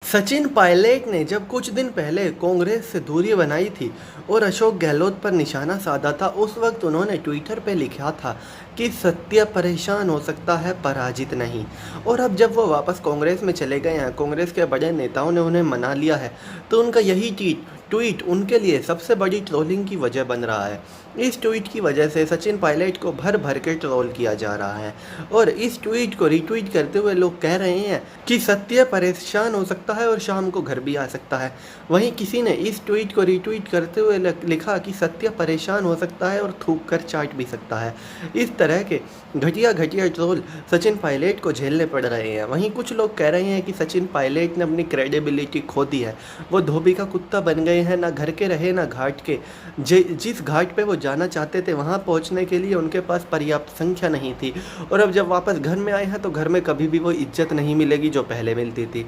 सचिन पायलट ने जब कुछ दिन पहले कांग्रेस से दूरी बनाई थी और अशोक गहलोत पर निशाना साधा था, उस वक्त उन्होंने ट्विटर पे लिखा था कि सत्य परेशान हो सकता है, पराजित नहीं। और अब जब वो वापस कांग्रेस में चले गए हैं, कांग्रेस के बड़े नेताओं ने उन्हें मना लिया है, तो उनका यही ट्वीट उनके लिए सबसे बड़ी ट्रोलिंग की वजह बन रहा है। इस ट्वीट की वजह से सचिन पायलट को भर भर के ट्रोल किया जा रहा है और इस ट्वीट को रीट्वीट करते हुए लोग कह रहे हैं कि सत्य परेशान हो सकता है और शाम को घर भी आ सकता है। वहीं किसी ने इस ट्वीट को रीट्वीट करते हुए लिखा कि सत्य परेशान हो सकता है और थूक कर चाट भी सकता है। इस तरह के घटिया घटिया ट्रोल सचिन पायलट को झेलने पड़ रहे हैं। वहीं कुछ लोग कह रहे हैं कि सचिन पायलट ने अपनी क्रेडिबिलिटी खो दी है, वो धोबी का कुत्ता बन गए हैं, ना घर के रहे ना घाट के। जिस घाट पे वो जाना चाहते थे वहाँ पहुँचने के लिए उनके पास पर्याप्त संख्या नहीं थी, और अब जब वापस घर में आए हैं तो घर में कभी भी वो इज्जत नहीं मिलेगी जो पहले मिलती थी।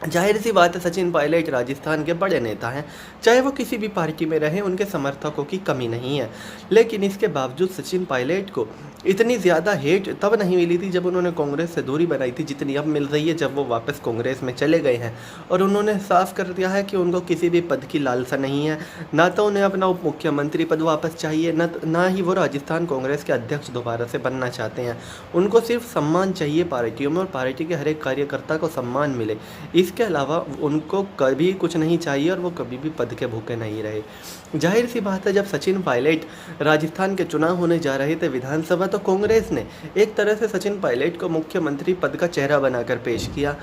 जाहिर सी बात है, सचिन पायलट राजस्थान के बड़े नेता हैं, चाहे वो किसी भी पार्टी में रहें, उनके समर्थकों की कमी नहीं है। लेकिन इसके बावजूद सचिन पायलट को इतनी ज़्यादा हेट तब नहीं मिली थी जब उन्होंने कांग्रेस से दूरी बनाई थी, जितनी अब मिल रही है जब वो वापस कांग्रेस में चले गए हैं। और उन्होंने साफ कर दिया है कि उनको किसी भी पद की लालसा नहीं है, ना तो उन्हें अपना उप मुख्यमंत्री पद वापस चाहिए, ना ही वो राजस्थान कांग्रेस के अध्यक्ष दोबारा से बनना चाहते हैं। उनको सिर्फ सम्मान चाहिए पार्टियों में, और पार्टी के हर एक कार्यकर्ता को सम्मान मिले। इसके अलावा उनको कभी कुछ नहीं चाहिए और वो कभी भी पद के भूखे नहीं रहे। जाहिर सी बात है, जब सचिन पायलट राजस्थान के चुनाव होने जा रहे थे विधानसभा, तो कांग्रेस ने एक तरह से सचिन पायलट को मुख्यमंत्री पद का चेहरा बनाकर पेश किया।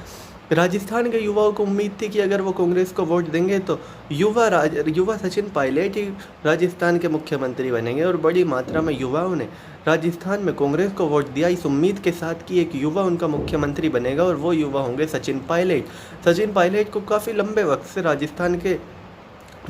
राजस्थान के युवाओं को उम्मीद थी कि अगर वो कांग्रेस को वोट देंगे तो युवा सचिन पायलट ही राजस्थान के मुख्यमंत्री बनेंगे, और बड़ी मात्रा में युवाओं ने राजस्थान में कांग्रेस को वोट दिया इस उम्मीद के साथ कि एक युवा उनका मुख्यमंत्री बनेगा, और वो युवा होंगे सचिन पायलट। सचिन पायलट को काफ़ी लंबे वक्त से राजस्थान के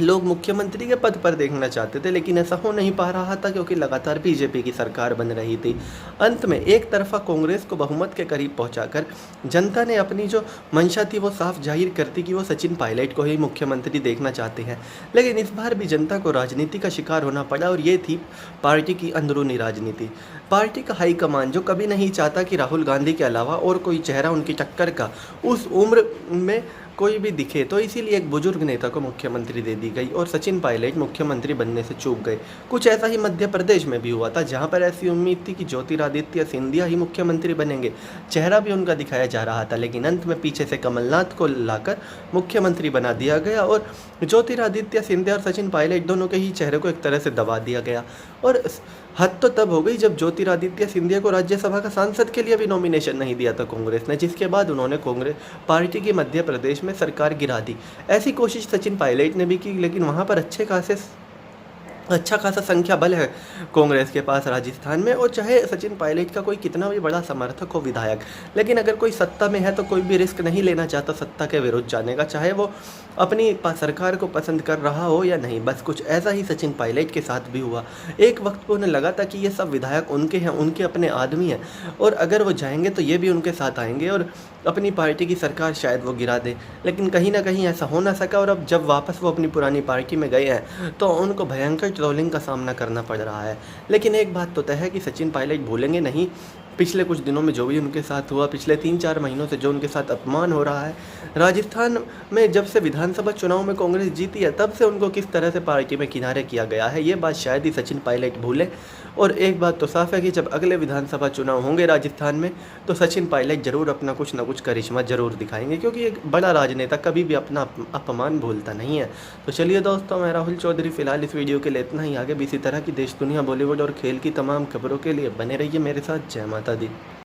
लोग मुख्यमंत्री के पद पर देखना चाहते थे, लेकिन ऐसा हो नहीं पा रहा था क्योंकि लगातार बीजेपी की सरकार बन रही थी। अंत में एक तरफा कांग्रेस को बहुमत के करीब पहुंचाकर जनता ने अपनी जो मंशा थी वो साफ जाहिर कर दी कि वो सचिन पायलट को ही मुख्यमंत्री देखना चाहते हैं। लेकिन इस बार भी जनता को राजनीति का शिकार होना पड़ा, और ये थी पार्टी की अंदरूनी राजनीति। पार्टी का हाईकमान जो कभी नहीं चाहता कि राहुल गांधी के अलावा और कोई चेहरा उनकी टक्कर का उस उम्र में कोई भी दिखे, तो इसीलिए एक बुजुर्ग नेता को मुख्यमंत्री दे दी गई और सचिन पायलट मुख्यमंत्री बनने से चूक गए। कुछ ऐसा ही मध्य प्रदेश में भी हुआ था, जहां पर ऐसी उम्मीद थी कि ज्योतिरादित्य सिंधिया ही मुख्यमंत्री बनेंगे, चेहरा भी उनका दिखाया जा रहा था, लेकिन अंत में पीछे से कमलनाथ को लाकर मुख्यमंत्री बना दिया गया और ज्योतिरादित्य सिंधिया और सचिन पायलट दोनों के ही चेहरे को एक तरह से दबा दिया गया। और हद तो तब हो गई जब ज्योतिरादित्य सिंधिया को राज्यसभा का सांसद के लिए भी नॉमिनेशन नहीं दिया था कांग्रेस ने, जिसके बाद उन्होंने कांग्रेस पार्टी की मध्य प्रदेश में सरकार गिरा दी। ऐसी कोशिश सचिन पायलट ने भी की, लेकिन वहाँ पर अच्छा खासा संख्या बल है कांग्रेस के पास राजस्थान में। और चाहे सचिन पायलट का कोई कितना भी बड़ा समर्थक हो विधायक, लेकिन अगर कोई सत्ता में है तो कोई भी रिस्क नहीं लेना चाहता सत्ता के विरुद्ध जाने का, चाहे वो अपनी सरकार को पसंद कर रहा हो या नहीं। बस कुछ ऐसा ही सचिन पायलट के साथ भी हुआ। एक वक्त पर उन्हें लगा था कि ये सब विधायक उनके हैं, उनके अपने आदमी हैं, और अगर वो जाएंगे तो ये भी उनके साथ आएंगे और अपनी पार्टी की सरकार शायद वो गिरा दे। लेकिन कहीं ना कहीं ऐसा हो ना सका, और अब जब वापस वो अपनी पुरानी पार्टी में गए हैं तो उनको भयंकर ट्रोलिंग का सामना करना पड़ रहा है। लेकिन एक बात तो तय है कि सचिन पायलट भूलेंगे नहीं पिछले कुछ दिनों में जो भी उनके साथ हुआ, पिछले 3-4 महीनों से जो उनके साथ अपमान हो रहा है। राजस्थान में जब से विधानसभा चुनाव में कांग्रेस जीती है, तब से उनको किस तरह से पार्टी में किनारे किया गया है, ये बात शायद ही सचिन पायलट भूले। और एक बात तो साफ है कि जब अगले विधानसभा चुनाव होंगे राजस्थान में, तो सचिन पायलट जरूर अपना कुछ ना कुछ करिश्मा जरूर दिखाएंगे, क्योंकि एक बड़ा राजनेता कभी भी अपना अपमान भूलता नहीं है। तो चलिए दोस्तों, मैं राहुल चौधरी फिलहाल इस वीडियो के लिए इतना ही। आगे भी इसी तरह की देश दुनिया बॉलीवुड और खेल की तमाम खबरों के लिए बने रहिए मेरे साथ। जय माता दी।